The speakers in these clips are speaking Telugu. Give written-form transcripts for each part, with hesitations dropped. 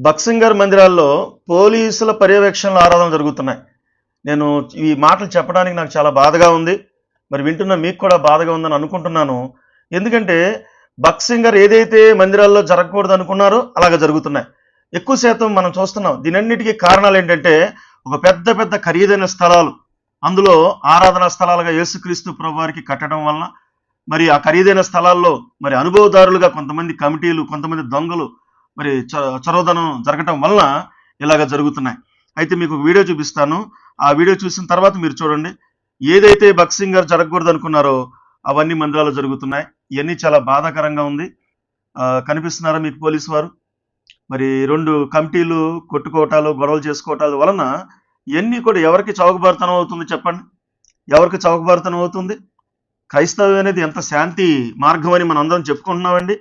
బక్సింగర్ మందిరాల్లో పోలీసుల పర్యవేక్షణలో ఆరాధన జరుగుతున్నాయి. నేను ఈ మాటలు చెప్పడానికి నాకు చాలా బాధగా ఉంది. మరి వింటున్న మీకు కూడా బాధగా ఉందని అనుకుంటున్నాను. ఎందుకంటే బక్సింగర్ ఏదైతే మందిరాల్లో జరగకూడదు అనుకున్నారో అలాగ జరుగుతున్నాయి. ఎక్కువ శాతం మనం చూస్తున్నాం. దీనన్నిటికీ కారణాలు ఏంటంటే ఒక పెద్ద పెద్ద ఖరీదైన స్థలాలు, అందులో ఆరాధనా స్థలాలుగా యేసుక్రీస్తు ప్రభువారికి కట్టడం వలన మరి ఆ ఖరీదైన స్థలాల్లో మరి అనుభవదారులుగా కొంతమంది కమిటీలు, కొంతమంది దొంగలు మరి చొరవదనం జరగటం వలన ఇలాగ జరుగుతున్నాయి. అయితే మీకు వీడియో చూపిస్తాను. ఆ వీడియో చూసిన తర్వాత మీరు చూడండి. ఏదైతే బక్సింగర్ జరగకూడదు అనుకున్నారో అవన్నీ మందిరాలు జరుగుతున్నాయి. ఇవన్నీ చాలా బాధాకరంగా ఉంది. కనిపిస్తున్నారా మీకు పోలీసు వారు? మరి 2 కమిటీలు కొట్టుకోవటాలు, గొడవలు చేసుకోవటాల వలన ఇవన్నీ కూడా ఎవరికి చౌకబారుతనం అవుతుంది చెప్పండి? ఎవరికి చౌకబారుతనం అవుతుంది? క్రైస్తవం అనేది ఎంత శాంతి మార్గం అని మనం అందరం చెప్పుకుంటున్నామండి.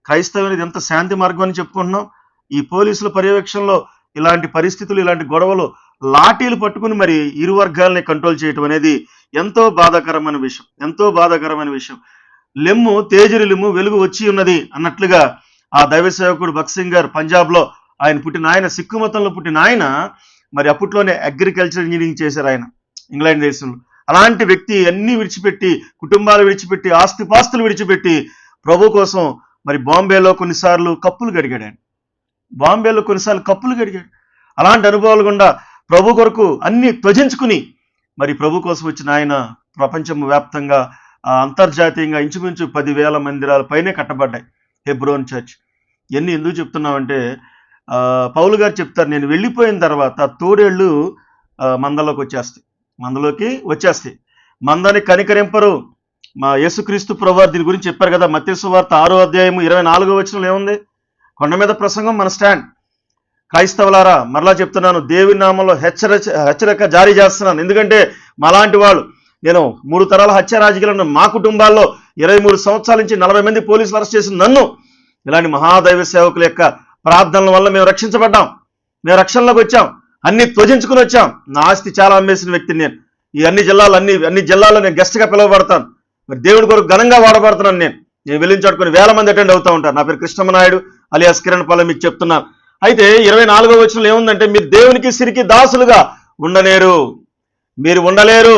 క్రైస్తవం అనేది ఎంత శాంతి మార్గం అని చెప్పుకుంటున్నాం. ఈ పోలీసుల పర్యవేక్షణలో ఇలాంటి పరిస్థితులు, ఇలాంటి గొడవలు, లాఠీలు పట్టుకుని మరి ఇరు వర్గాలని కంట్రోల్ చేయటం అనేది ఎంతో బాధాకరమైన విషయం. ఎంతో బాధాకరమైన విషయం. లెమ్ము తేజరి లెమ్ము వెలుగు వచ్చి ఉన్నది అన్నట్లుగా ఆ దైవ సేవకుడు బక్సింగర్ పంజాబ్లో ఆయన పుట్టిన ఆయన, సిక్కు మతంలో పుట్టిన ఆయన మరి అప్పట్లోనే అగ్రికల్చర్ ఇంజనీరింగ్ చేశారు ఆయన ఇంగ్లాండ్ దేశంలో. అలాంటి వ్యక్తి అన్ని విడిచిపెట్టి, కుటుంబాలు విడిచిపెట్టి, ఆస్తిపాస్తులు విడిచిపెట్టి ప్రభు కోసం మరి బాంబేలో కొన్నిసార్లు కప్పులు గడిగాడు ఆయన. బాంబేలో కొన్నిసార్లు కప్పులు గడిగాడు. అలాంటి అనుభవాలు గుండా ప్రభు కొరకు అన్ని త్యజించుకుని మరి ప్రభు కోసం వచ్చిన ఆయన ప్రపంచం వ్యాప్తంగా అంతర్జాతీయంగా ఇంచుమించు 10,000 మందిరాల పైనే కట్టబడ్డాయి హెబ్రోన్ చర్చ్. ఇవన్నీ ఎందుకు చెప్తున్నామంటే పౌలు గారు చెప్తారు, నేను వెళ్ళిపోయిన తర్వాత తోడేళ్ళు మందలోకి వచ్చేస్తాయి. మందని కనికరింపరు. మా యేసుక్రీస్తు ప్రభువారు దీని గురించి చెప్పారు కదా. మత్తయి సువార్త 6వ అధ్యాయము 24వ వచనంలో ఏముంది? కొండ మీద ప్రసంగం మన స్టాండ్. క్రైస్తవులారా, మరలా చెప్తున్నాను, దేవుని నామంలో హెచ్చరిక జారీ చేస్తున్నాను. ఎందుకంటే మాలాంటి వాళ్ళు, నేను 3 తరాల హత్య రాజకీయాలను, మా కుటుంబాల్లో 23 సంవత్సరాల నుంచి 40 మంది పోలీసులు అరెస్ట్ చేసిన నన్ను, ఇలాంటి మహాదైవ సేవకుల యొక్క ప్రార్థనల వల్ల మేము రక్షించబడ్డాం. మేము రక్షణలోకి వచ్చాం. అన్ని త్యజించుకుని వచ్చాం. నా ఆస్తి చాలా అమ్మేసిన వ్యక్తిని నేను. ఈ అన్ని జిల్లాల్లో నేను గెస్ట్గా పిలువబడతాను. మరి దేవుడి కొరకు ఘనంగా వాడబడుతున్నాను. నేను వెళ్ళించాడుకొని 1000 మంది అటెండ్ అవుతూ ఉంటారు. నా పేరు కృష్ణమనాయుడు అలియాస్ కిరణ్ పాలెం, మీకు చెప్తున్నాను. అయితే 24వ వచనంలో ఏముందంటే, మీరు దేవునికి సిరికి దాసులుగా మీరు ఉండలేరు.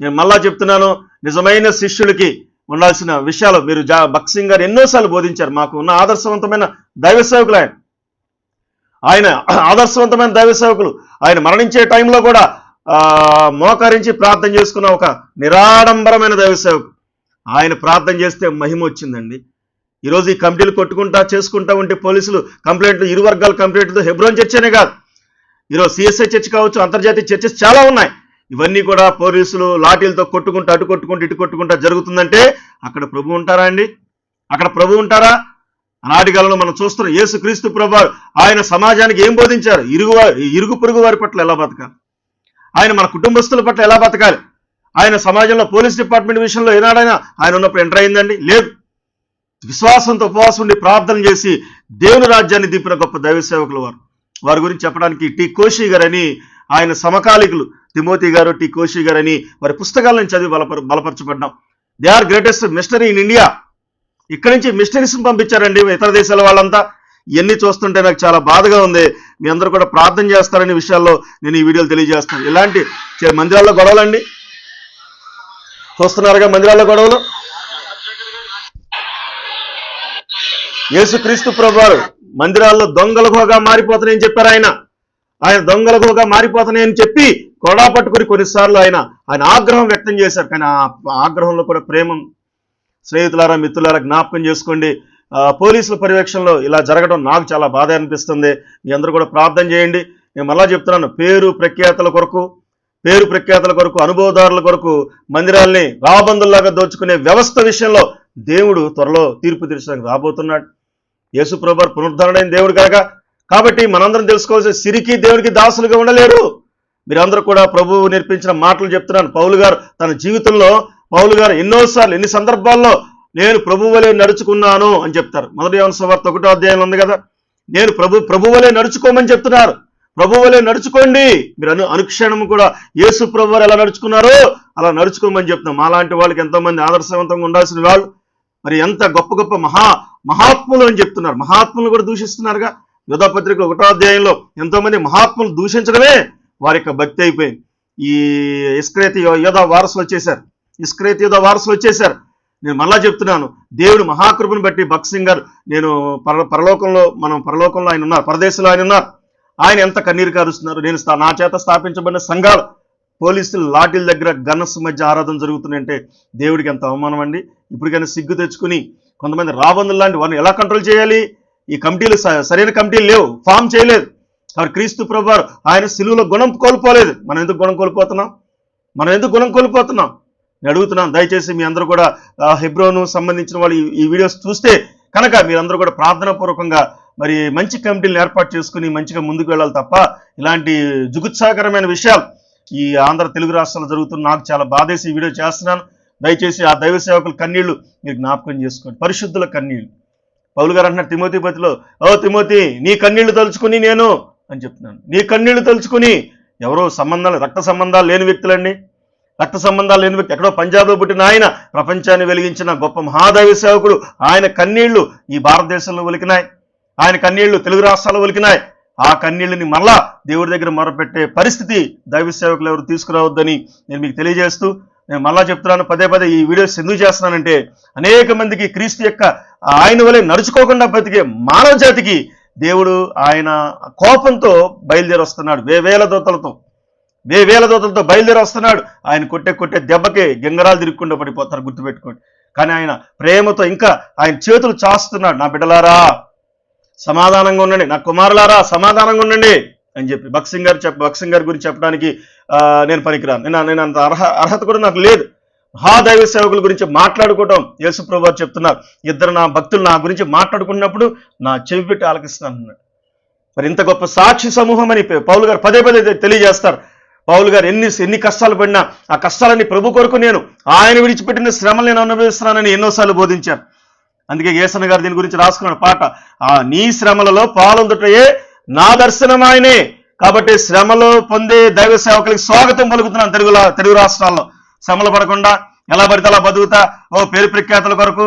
నేను మళ్ళా చెప్తున్నాను, నిజమైన శిష్యులకి ఉండాల్సిన విషయాలు మీరు బక్సింగర్ ఎన్నోసార్లు బోధించారు. మాకు ఉన్న ఆదర్శవంతమైన దైవ సేవకులు ఆయన ఆదర్శవంతమైన దైవ సేవకులు. ఆయన మరణించే టైంలో కూడా మోకరించి ప్రార్థన చేసుకున్న ఒక నిరాడంబరమైన దైవ సేవకులు. ఆయన ప్రార్థన చేస్తే మహిమ వచ్చిందండి. ఈరోజు ఈ కమిటీలు చేసుకుంటా ఉంటే పోలీసులు కంప్లైంట్లు, ఇరు వర్గాల కంప్లైంట్లతో హెబ్రోన్ చర్చ్ అనే కాదు, ఈరోజు సిఎస్ఐ చర్చ్ కావచ్చు, అంతర్జాతీయ చర్చెస్ చాలా ఉన్నాయి. ఇవన్నీ కూడా పోలీసులు లాఠీలతో అటు కొట్టుకుంటూ ఇటు కొట్టుకుంటా జరుగుతుందంటే అక్కడ ప్రభు ఉంటారా అండి? అక్కడ ప్రభు ఉంటారా? ఆనాటి కాలంలో మనం చూస్తున్నాం, యేసుక్రీస్తు ప్రభు ఆయన సమాజానికి ఏం బోధించారు? ఇరుగు పొరుగు వారి పట్ల ఎలా బతకాలి, ఆయన మన కుటుంబస్తుల పట్ల ఎలా బతకాలి, ఆయన సమాజంలో పోలీస్ డిపార్ట్మెంట్ విషయంలో ఏనాడైనా ఆయన ఉన్నప్పుడు ఎంటర్ అయిందండి? లేదు. విశ్వాసంతో ఉపవాసం ఉండి ప్రార్థన చేసి దేవుని రాజ్యాన్ని దింపిన గొప్ప దైవ సేవకులు వారి గురించి చెప్పడానికి టి కోషి గారని, ఆయన సమకాలికులు తిమోతి గారు, టి కోషి గారని వారి పుస్తకాలను చదివి బలపరచబడ్డాం. They are greatest missionary in India. ఇక్కడి నుంచి మిషనరీస్ పంపించారండి ఇతర దేశాల వాళ్ళంతా. ఇవన్నీ చూస్తుంటే నాకు చాలా బాధగా ఉంది. మీ అందరూ కూడా ప్రార్థన చేస్తారనే విషయాల్లో నేను ఈ వీడియోలు తెలియజేస్తాను. ఇలాంటి మందిరాల్లో గొడవలండి చూస్తున్నారుగా, మందిరాల్లో గొడవలు. యేసుక్రీస్తు ప్రభువారు మందిరాల్లో దొంగలుగా మారిపోతున్నాయని చెప్పారు. ఆయన దొంగలుగా మారిపోతున్నాయని చెప్పి కొడా పట్టుకుని కొన్నిసార్లు ఆయన ఆగ్రహం వ్యక్తం చేశారు. కానీ ఆ ఆగ్రహంలో కూడా ప్రేమ. స్నేహితులారా, మిత్రులారా, జ్ఞాపకం చేసుకోండి. పోలీసుల పర్యవేక్షణలో ఇలా జరగడం నాకు చాలా బాధ అనిపిస్తుంది. మీ అందరూ కూడా ప్రార్థన చేయండి. నేను మళ్ళా చెప్తున్నాను, పేరు ప్రఖ్యాతల కొరకు, అనుభవదారుల కొరకు మందిరాల్ని రాబందుల్లాగా దోచుకునే వ్యవస్థ విషయంలో దేవుడు త్వరలో తీర్పు తీర్చడానికి రాబోతున్నాడు. యేసు ప్రభువు పునరుద్ధరణైన దేవుడు కాబట్టి మనందరం తెలుసుకోవాల్సిన, సిరికి దేవునికి దాసులుగా ఉండలేరు. మీరందరూ కూడా ప్రభువు నేర్పించిన మాటలు చెప్తున్నాను. పౌలు గారు తన జీవితంలో ఎన్ని సందర్భాల్లో నేను ప్రభు వలె నడుచుకున్నాను అని చెప్తారు. 1 యోహాను సువార్త 1వ అధ్యాయంలో ఉంది కదా, నేను ప్రభు వలె నడుచుకోమని చెప్తున్నారు. ప్రభు వలె నడుచుకోండి. మీరు అనుక్షణము కూడా యేసు ప్రభు వారు ఎలా నడుచుకున్నారో అలా నడుచుకోమని చెప్తున్నాం. మాలాంటి వాళ్ళకి ఎంతో మంది ఆదర్శవంతంగా ఉండాల్సిన వాళ్ళు మరి ఎంత గొప్ప గొప్ప మహాత్ములు అని చెప్తున్నారు. మహాత్ములు కూడా దూషిస్తున్నారుగా. యోధాపత్రిక 1వ అధ్యాయంలో ఎంతో మంది మహాత్ములు దూషించడమే వారి యొక్క భక్తి అయిపోయింది. ఈ ఇస్కరేతు యోధా వారసులు వచ్చేసారు. నేను మళ్ళా చెప్తున్నాను, దేవుడు మహాకృపను బట్టి భక్త్ సింగ్ గారు, నేను పరలోకంలో ఆయన ఉన్నారు, పరదేశంలో ఆయన ఉన్నారు. ఆయన ఎంత కన్నీరు కారుస్తున్నారు. నేను నా చేత స్థాపించబడిన సంఘాలు పోలీసులు లాఠీల దగ్గర గన్నస్ మధ్య ఆరాధన జరుగుతుందంటే దేవుడికి ఎంత అవమానం అండి. ఇప్పటికైనా సిగ్గు తెచ్చుకుని కొంతమంది రాబందులు లాంటి వారిని ఎలా కంట్రోల్ చేయాలి? ఈ కమిటీలు సరైన కమిటీలు లేవు, ఫామ్ చేయలేదు. కాబట్టి క్రీస్తు ప్రభువారు ఆయన సిలువలో గుణం కోల్పోలేదు. మనం ఎందుకు గుణం కోల్పోతున్నాం? నేను అడుగుతున్నాను, దయచేసి మీ అందరూ కూడా హెబ్రోను సంబంధించిన వాళ్ళు ఈ వీడియోస్ చూస్తే కనుక మీరందరూ కూడా ప్రార్థనాపూర్వకంగా మరి మంచి కమిటీలను ఏర్పాటు చేసుకుని మంచిగా ముందుకు వెళ్ళాలి తప్ప ఇలాంటి జుగుత్సాకరమైన విషయాలు ఈ ఆంధ్ర తెలుగు రాష్ట్రాల్లో జరుగుతున్న నాకు చాలా బాధేసి ఈ వీడియో చేస్తున్నాను. దయచేసి ఆ దైవ సేవకుల కన్నీళ్లు మీరు జ్ఞాపకం చేసుకోండి, పరిశుద్ధుల కన్నీళ్లు. పౌలు గారు అంటున్నారు తిమోతి పత్రికలో, ఓ తిమోతి, నీ కన్నీళ్లు తలుచుకుని నేను అని చెప్తున్నాను. నీ కన్నీళ్లు తలుచుకుని ఎవరో రక్త సంబంధాలు లేని వ్యక్తులండి. ఎక్కడో పంజాబ్లో పుట్టిన ఆయన ప్రపంచాన్ని వెలిగించిన గొప్ప మహాదైవ సేవకుడు. ఆయన కన్నీళ్లు ఈ భారతదేశంలో ఒలికినాయి, ఆయన కన్నీళ్లు తెలుగు రాష్ట్రాల్లో ఒలికినాయి. ఆ కన్నీళ్ళని మళ్ళా దేవుడి దగ్గర మొరపెట్టే పరిస్థితి దైవ సేవకులు ఎవరు తీసుకురావద్దని నేను మీకు తెలియజేస్తూ, నేను మళ్ళా చెప్తున్నాను, పదే ఈ వీడియోస్ ఎందుకు చేస్తున్నానంటే అనేక మందికి క్రీస్తు యొక్క ఆయన వలె నడుచుకోకుండా బ్రతికే మానవ జాతికి దేవుడు ఆయన కోపంతో బయలుదేరి వస్తున్నాడు. వేవేల దూతలతో బయలుదేరి వస్తున్నాడు. ఆయన కొట్టే దెబ్బకే గింగరాలు తిరుక్కుండా పడిపోతారు, గుర్తుపెట్టుకోండి. కానీ ఆయన ప్రేమతో ఇంకా ఆయన చేతులు చాస్తున్నాడు. నా బిడ్డలారా సమాధానంగా ఉండండి, నా కుమారులారా సమాధానంగా ఉండండి అని చెప్పి భక్త్ సింగ్ గారి గురించి చెప్పడానికి నేను పనికిరాను. నేను అంత అర్హత కూడా నాకు లేదు. మహాదైవ సేవకుల గురించి మాట్లాడుకోవటం యేసు ప్రభువు చెప్తున్నారు. ఇద్దరు నా భక్తులు నా గురించి మాట్లాడుకున్నప్పుడు నా చెవి పెట్టి ఆలకిస్తున్నాను అన్నాడు. మరి ఇంత గొప్ప సాక్షి సమూహం అని పౌలు గారు పదే తెలియజేస్తారు. పౌలు గారు ఎన్ని కష్టాలు పడినా ఆ కష్టాలని ప్రభు కొరకు నేను ఆయన విడిచిపెట్టిన శ్రమలు నేను అనుభవిస్తున్నానని ఎన్నోసార్లు బోధించారు. అందుకే యేసన్న గారు దీని గురించి రాసుకున్నాడు పాట, ఆ నీ శ్రమలలో పాల్గొందుటయే నా దర్శనం ఆయనే. కాబట్టి శ్రమలో పొందే దైవ సేవకులకి స్వాగతం పలుకుతున్నాను. తెలుగు రాష్ట్రాల్లో శ్రమలు పడకుండా ఎలా పడితే అలా బతుకుతా, పేరు ప్రఖ్యాతుల కొరకు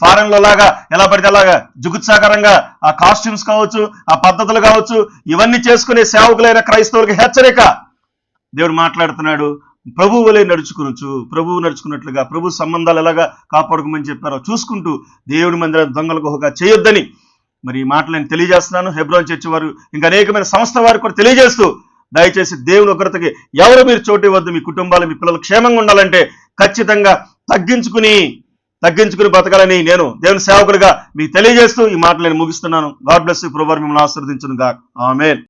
ఫారెన్ లో లాగా ఎలా పడితే అలాగా జుగుత్సాకరంగా ఆ కాస్ట్యూమ్స్ కావచ్చు, ఆ పద్ధతులు కావచ్చు, ఇవన్నీ చేసుకునే సేవకులైన క్రైస్తవులకి హెచ్చరిక. దేవుడు మాట్లాడుతున్నాడు, ప్రభువు వలె ప్రభువు నడుచుకున్నట్లుగా ప్రభు సంబంధాలు ఎలాగా కాపాడుకోమని చెప్పారో చూసుకుంటూ దేవుడి మందిరం దొంగల గుహగా చేయొద్దని మరి ఈ మాటలు నేను తెలియజేస్తున్నాను. హెబ్రోన్ చర్చి వారు ఇంకా అనేకమైన సంస్థ వారికి కూడా తెలియజేస్తూ, దయచేసి దేవుని ఉగ్రతకి ఎవరు మీరు చోటు ఇవ్వద్దు. మీ కుటుంబాలు మీ పిల్లలు క్షేమంగా ఉండాలంటే ఖచ్చితంగా తగ్గించుకుని బతకాలని నేను దేవుని సేవకుడిగా మీకు తెలియజేస్తూ ఈ మాటలు నేను ముగిస్తున్నాను. God bless you. ప్రభువు మిమ్మల్ని ఆశీర్వదించును గాక. ఆమేన్.